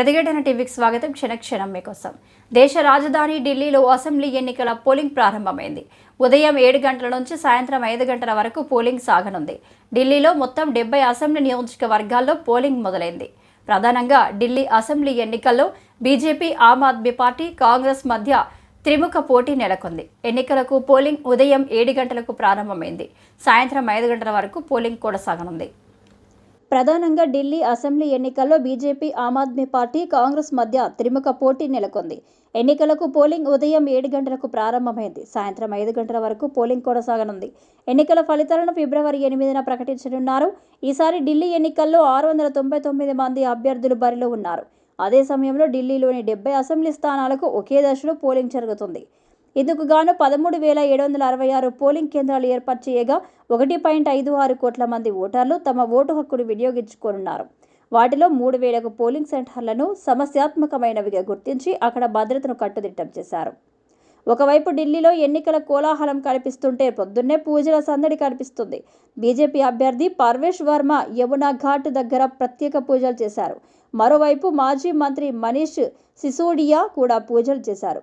ప్రతిఘటన టీవీకి స్వాగతం. క్షణక్షణం మీకోసం. దేశ రాజధాని ఢిల్లీలో అసెంబ్లీ ఎన్నికల పోలింగ్ ప్రారంభమైంది. ఉదయం 7 గంటల నుంచి సాయంత్రం 5 గంటల వరకు పోలింగ్ సాగనుంది. ఢిల్లీలో మొత్తం 70 అసెంబ్లీ నియోజకవర్గాల్లో పోలింగ్ మొదలైంది. ప్రధానంగా ఢిల్లీ అసెంబ్లీ ఎన్నికల్లో బీజేపీ, ఆమ్ ఆద్మీ పార్టీ, కాంగ్రెస్ మధ్య త్రిముఖ పోటీ నెలకొంది. ఎన్నికలకు పోలింగ్ ఉదయం 7 గంటలకు ప్రారంభమైంది. సాయంత్రం 5 గంటల వరకు పోలింగ్ కొనసాగనుంది. ప్రధానంగా ఢిల్లీ అసెంబ్లీ ఎన్నికల్లో బీజేపీ, ఆమ్ ఆద్మీ పార్టీ, కాంగ్రెస్ మధ్య త్రిముఖ పోటీ నెలకొంది. ఎన్నికలకు పోలింగ్ ఉదయం 7 గంటలకు ప్రారంభమైంది. సాయంత్రం 5 గంటల వరకు పోలింగ్ కొనసాగనుంది. ఎన్నికల ఫలితాలను ఫిబ్రవరి 8న ప్రకటించనున్నారు. ఈసారి ఢిల్లీ ఎన్నికల్లో 699 మంది అభ్యర్థులు బరిలో ఉన్నారు. అదే సమయంలో ఢిల్లీలోని 70 అసెంబ్లీ స్థానాలకు ఒకే దశలో పోలింగ్ జరుగుతుంది. ఇందుకు గాను 13,766 పోలింగ్ కేంద్రాలు ఏర్పాటు చేయగా 1.56 కోట్ల మంది ఓటర్లు తమ ఓటు హక్కును వినియోగించుకోనున్నారు. వాటిలో 3,000కు పోలింగ్ సెంటర్లను సమస్యాత్మకమైనవిగా గుర్తించి అక్కడ భద్రతను కట్టుదిట్టం చేశారు. ఒకవైపు ఢిల్లీలో ఎన్నికల కోలాహలం కనిపిస్తుంటే పొద్దున్నే పూజల సందడి కనిపిస్తుంది. బీజేపీ అభ్యర్థి పర్వేష్ వర్మ యమునా ఘాట్ దగ్గర ప్రత్యేక పూజలు చేశారు. మరోవైపు మాజీ మంత్రి మనీష్ సిసోడియా కూడా పూజలు చేశారు.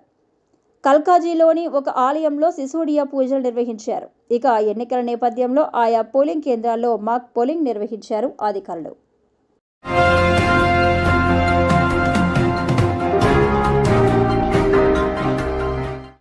కల్కాజీలోని ఒక ఆలయంలో సిసోడియా పూజలు నిర్వహించారు. ఇక ఎన్నికల నేపథ్యంలో ఆయా పోలింగ్ కేంద్రాల్లో మాక్ పోలింగ్ నిర్వహించారు అధికారులు.